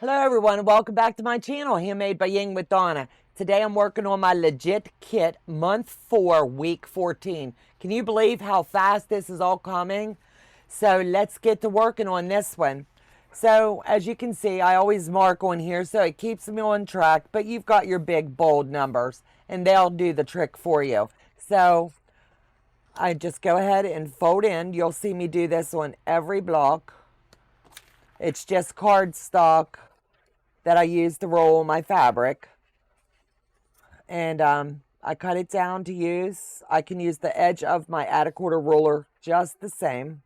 Hello everyone and welcome back to my channel, Handmade by Ying with Donna. Today I'm working on my legit kit, month 4, week 14. Can you believe how fast this is all coming? So let's get to working on this one. So as you can see, I always mark on here so it keeps me on track, but you've got your big bold numbers and they'll do the trick for you. So I just go ahead and fold in. You'll see me do this on every block. It's just cardstock that I use to roll my fabric. And I cut it down to use. I can use the edge of my add-a-quarter ruler just the same.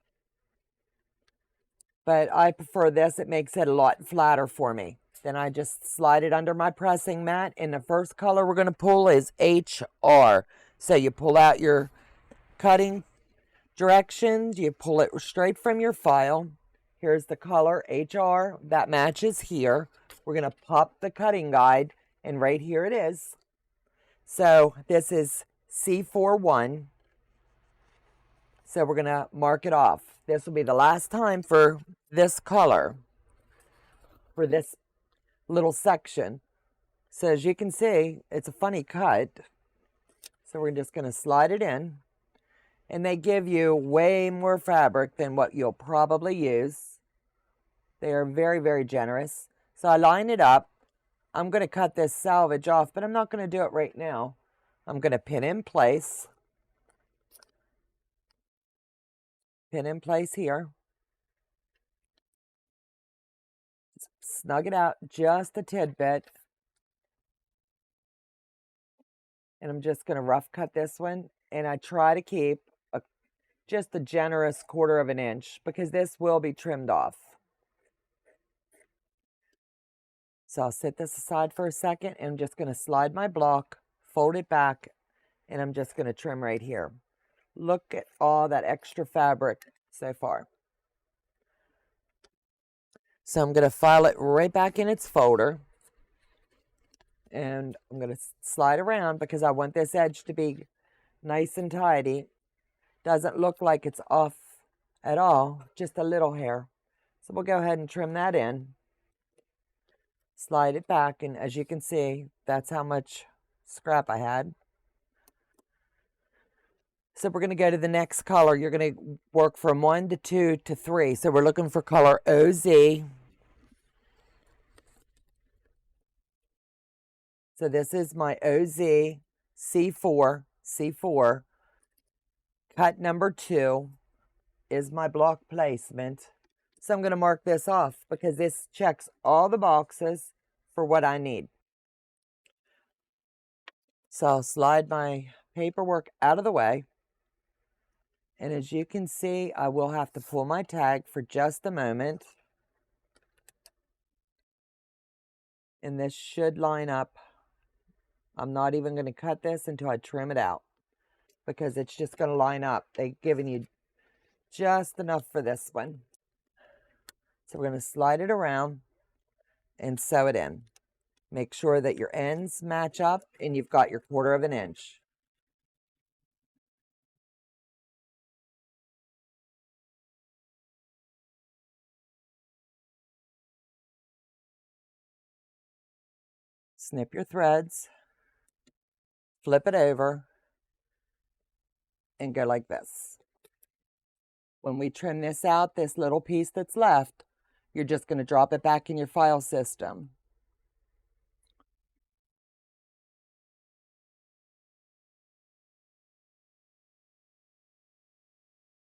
But I prefer this. It makes it a lot flatter for me. Then I just slide it under my pressing mat. And the first color we're going to pull is HR. So you pull out your cutting directions. You pull it straight from your file. Here's the color HR. That matches here. We're going to pop the cutting guide, and right here it is. So this is C41. So we're going to mark it off. This will be the last time for this color, for this little section. So as you can see, it's a funny cut. So we're just going to slide it in. And they give you way more fabric than what you'll probably use. They are very, very generous. So I line it up. I'm going to cut this selvage off, but I'm not going to do it right now. I'm going to pin in place. Pin in place here. Snug it out just a tidbit. And I'm just going to rough cut this one. And I try to keep just a generous 1/4 of an inch because this will be trimmed off. So I'll set this aside for a second and I'm just going to slide my block, fold it back, and I'm just going to trim right here. Look at all that extra fabric so far. So I'm going to file it right back in its folder. And I'm going to slide around because I want this edge to be nice and tidy. Doesn't look like it's off at all, just a little hair. So we'll go ahead and trim that in. Slide it back, and as you can see, that's how much scrap I had. So we're going to go to the next color. You're going to work from 1 to 2 to 3. So we're looking for color OZ. So this is my OZ C4. Cut number 2 is my block placement. So I'm going to mark this off because this checks all the boxes for what I need. So I'll slide my paperwork out of the way. And as you can see, I will have to pull my tag for just a moment. And this should line up. I'm not even going to cut this until I trim it out because it's just going to line up. They've given you just enough for this one. So we're going to slide it around and sew it in. Make sure that your ends match up and you've got your 1/4 of an inch. Snip your threads, flip it over, and go like this. When we trim this out, this little piece that's left, you're just going to drop it back in your file system.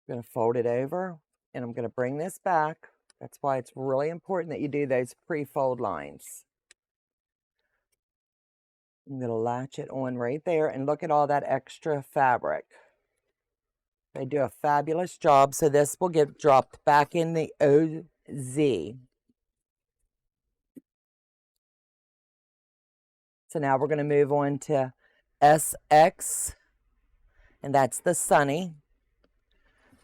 I'm going to fold it over, and I'm going to bring this back. That's why it's really important that you do those pre-fold lines. I'm going to latch it on right there, and look at all that extra fabric. They do a fabulous job, so this will get dropped back in the OZ. So now we're going to move on to SX, and that's the Sunny.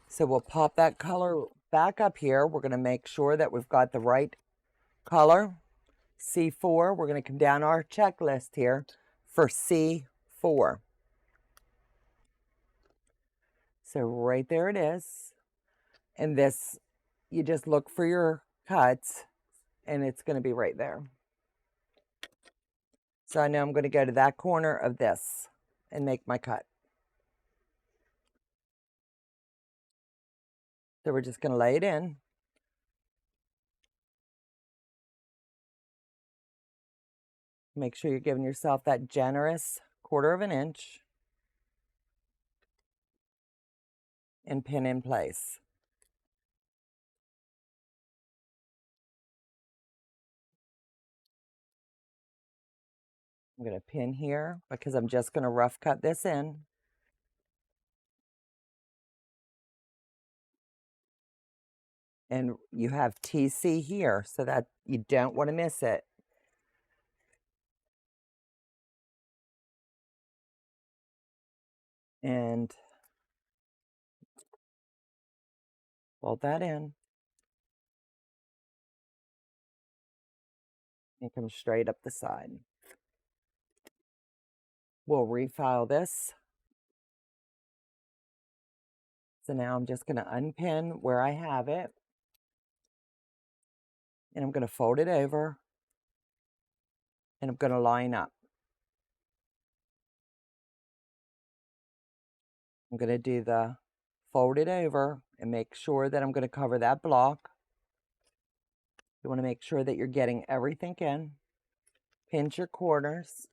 So we'll pop that color back up here. We're going to make sure that we've got the right color. C4, we're going to come down our checklist here for C4. So right there it is. And this, you just look for your cuts and it's going to be right there. So I know I'm going to go to that corner of this and make my cut. So we're just going to lay it in. Make sure you're giving yourself that generous 1/4 of an inch and pin in place. I'm going to pin here because I'm just going to rough cut this in. And you have TC here so that you don't want to miss it. And fold that in. And come straight up the side. We'll refile this. So now I'm just going to unpin where I have it. And I'm going to fold it over. And I'm going to line up. I'm going to do the fold it over and make sure that I'm going to cover that block. You want to make sure that you're getting everything in. Pinch your corners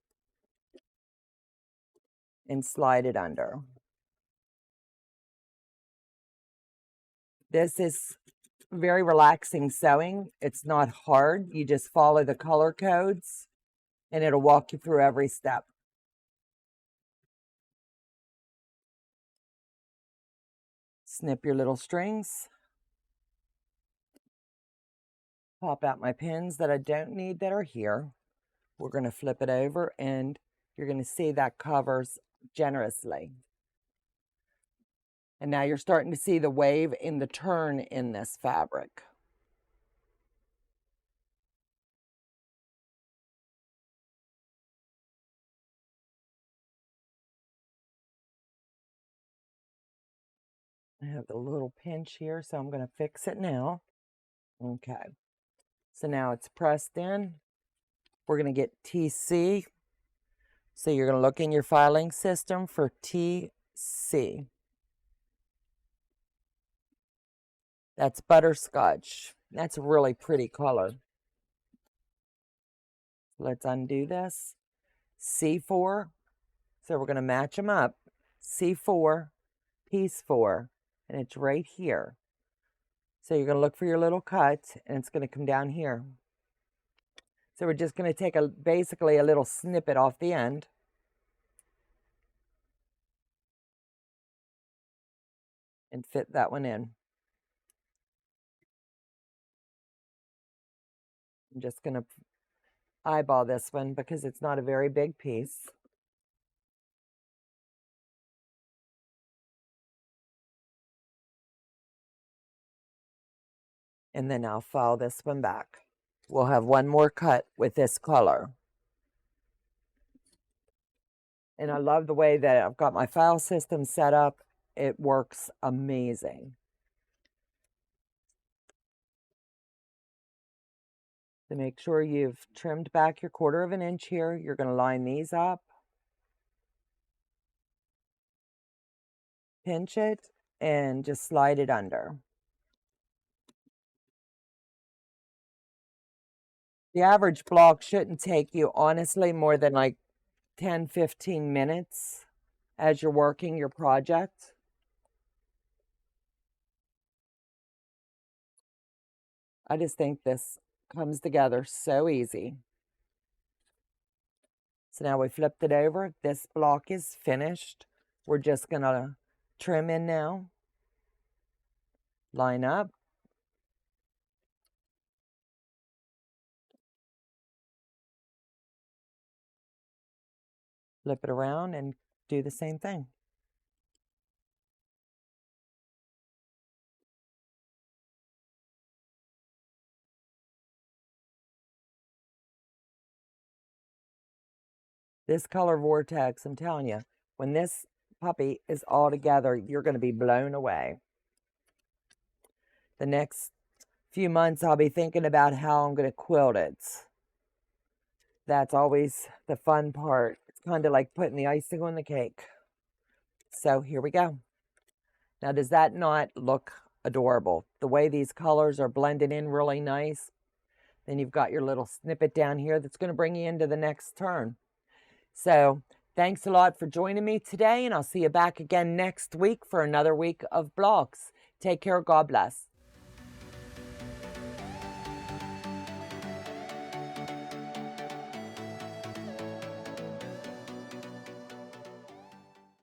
and slide it under. This is very relaxing sewing. It's not hard. You just follow the color codes and it'll walk you through every step. Snip your little strings. Pop out my pins that I don't need that are here. We're going to flip it over and you're going to see that covers generously. And now you're starting to see the wave in the turn in this fabric. I have the little pinch here, so I'm going to fix it now. Okay. So now it's pressed in. We're going to get TC. So you're going to look in your filing system for TC. That's butterscotch. That's a really pretty color. Let's undo this. C4. So we're going to match them up. C4, piece 4, and it's right here. So you're going to look for your little cut, and it's going to come down here. So we're just going to take basically a little snippet off the end. And fit that one in. I'm just going to eyeball this one because it's not a very big piece. And then I'll file this one back. We'll have one more cut with this color. And I love the way that I've got my file system set up. It works amazing. To make sure you've trimmed back your 1/4 of an inch here, you're going to line these up. Pinch it and just slide it under. The average block shouldn't take you, honestly, more than like 10-15 minutes as you're working your project. I just think this comes together so easy. So now we flipped it over. This block is finished. We're just going to trim in now. Line up. Flip it around and do the same thing. This color Vortex, I'm telling you, when this puppy is all together, you're going to be blown away. The next few months, I'll be thinking about how I'm going to quilt it. That's always the fun part. It's kind of like putting the icing on the cake. So here we go. Now, does that not look adorable? The way these colors are blended in really nice. Then you've got your little snippet down here that's going to bring you into the next turn. So thanks a lot for joining me today, and I'll see you back again next week for another week of blocks. Take care. God bless.